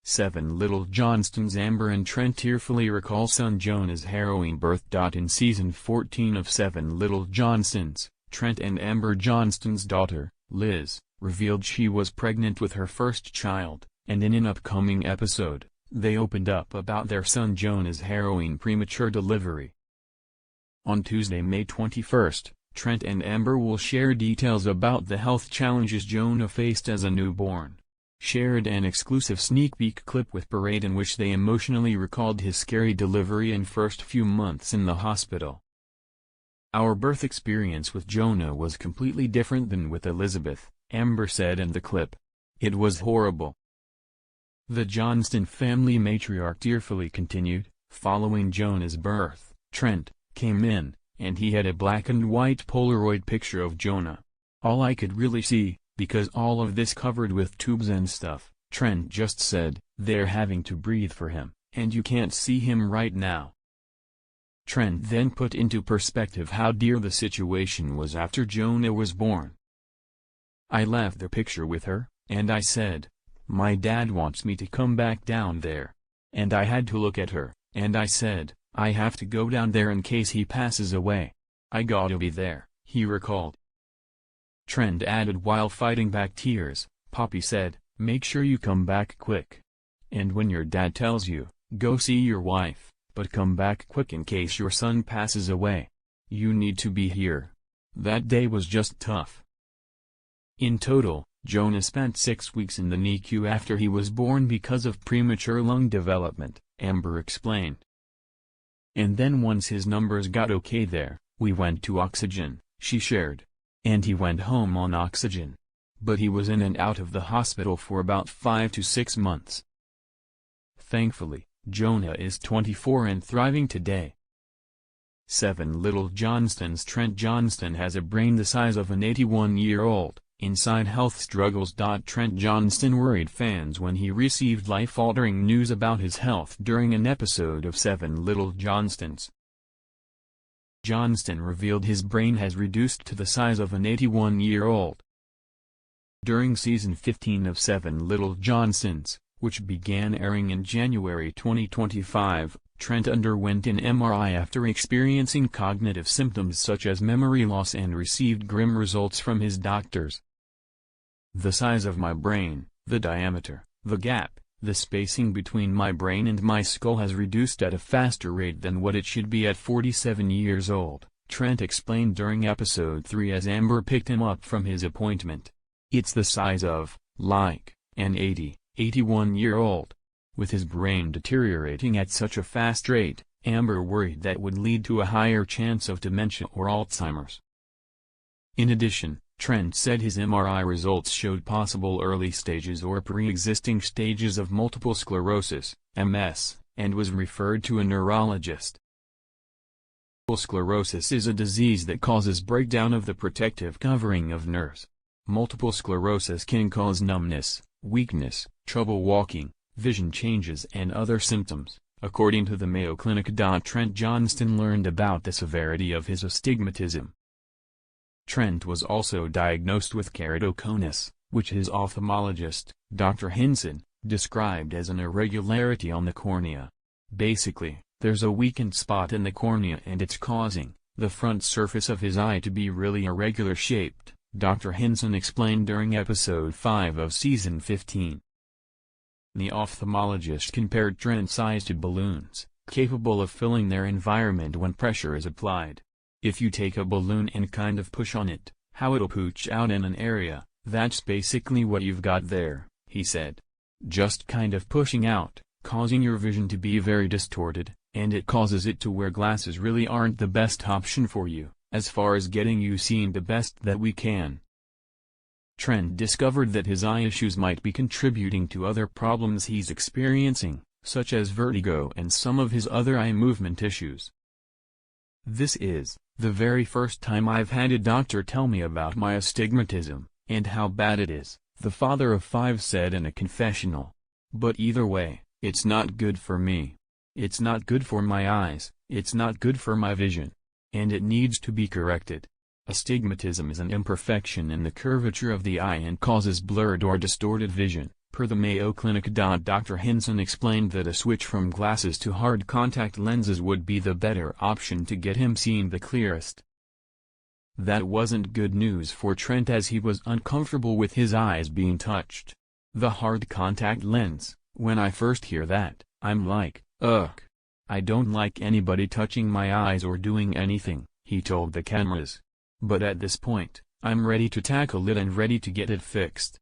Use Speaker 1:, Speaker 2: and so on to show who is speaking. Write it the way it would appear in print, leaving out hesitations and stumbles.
Speaker 1: 7 Little Johnstons Amber and Trent tearfully recall son Jonah's harrowing birth. In Season 14 of 7 Little Johnstons, Trent and Amber Johnston's daughter, Liz, revealed she was pregnant with her first child, and in an upcoming episode, they opened up about their son Jonah's harrowing premature delivery. On Tuesday, May 21, Trent and Amber will share details about the health challenges Jonah faced as a newborn. Shared an exclusive sneak peek clip with Parade in which they emotionally recalled his scary delivery and first few months in the hospital. "Our birth experience with Jonah was completely different than with Elizabeth," Amber said in the clip. "It was horrible." The Johnston family matriarch tearfully continued, "Following Jonah's birth, Trent came in, and he had a black and white Polaroid picture of Jonah. All I could really see, because all of this covered with tubes and stuff," Trent just said, "they're having to breathe for him, and you can't see him right now." Trent then put into perspective how dear the situation was after Jonah was born. "I left the picture with her, and I said, my dad wants me to come back down there. And I had to look at her, and I said, I have to go down there in case he passes away. I gotta be there," he recalled. Trent added while fighting back tears, "Poppy said, make sure you come back quick. And when your dad tells you, go see your wife, but come back quick in case your son passes away. You need to be here." That day was just tough. In total, Jonah spent 6 weeks in the NICU after he was born because of premature lung development, Amber explained. "And then once his numbers got okay there, we went to oxygen," she shared. "And he went home on oxygen. But he was in and out of the hospital for about 5 to 6 months. Thankfully, Jonah is 24 and thriving today." 7 Little Johnstons Trent Johnston has a brain the size of an 81-year-old, inside health struggles. Trent Johnston worried fans when he received life-altering news about his health during an episode of 7 Little Johnstons. Johnston revealed his brain has reduced to the size of an 81-year-old. During Season 15 of 7 Little Johnstons, which began airing in January 2025, Trent underwent an MRI after experiencing cognitive symptoms such as memory loss and received grim results from his doctors. "The size of my brain, the diameter, the gap, the spacing between my brain and my skull has reduced at a faster rate than what it should be at 47 years old, Trent explained during Episode 3 as Amber picked him up from his appointment. "It's the size of, like, an 81-year-old. With his brain deteriorating at such a fast rate, Amber worried that would lead to a higher chance of dementia or Alzheimer's." In addition, Trent said his MRI results showed possible early stages or pre-existing stages of multiple sclerosis, MS, and was referred to a neurologist. Multiple sclerosis is a disease that causes breakdown of the protective covering of nerves. Multiple sclerosis can cause numbness, weakness, trouble walking, vision changes and other symptoms, according to the Mayo Clinic. Trent Johnston learned about the severity of his astigmatism. Trent was also diagnosed with keratoconus, which his ophthalmologist, Dr. Hinson, described as an irregularity on the cornea. "Basically, there's a weakened spot in the cornea and it's causing the front surface of his eye to be really irregular shaped," Dr. Hinson explained during Episode 5 of Season 15. The ophthalmologist compared Trent's eyes to balloons, capable of filling their environment when pressure is applied. "If you take a balloon and kind of push on it, how it'll pooch out in an area, that's basically what you've got there," he said. "Just kind of pushing out, causing your vision to be very distorted, and it causes it to where glasses really aren't the best option for you, as far as getting you seeing the best that we can." Trent discovered that his eye issues might be contributing to other problems he's experiencing, such as vertigo and some of his other eye movement issues. "This is the very first time I've had a doctor tell me about my astigmatism, and how bad it is," the father of 5 said in a confessional. "But either way, it's not good for me. It's not good for my eyes, it's not good for my vision. And it needs to be corrected. Astigmatism is an imperfection in the curvature of the eye and causes blurred or distorted vision, Per the Mayo Clinic. Dr. Hinson explained that a switch from glasses to hard contact lenses would be the better option to get him seeing the clearest. That wasn't good news for Trent, as he was uncomfortable with his eyes being touched. The hard contact lens, when I first hear that, I'm like, ugh. I don't like anybody touching my eyes or doing anything, he told the cameras. But at this point, I'm ready to tackle it and ready to get it fixed.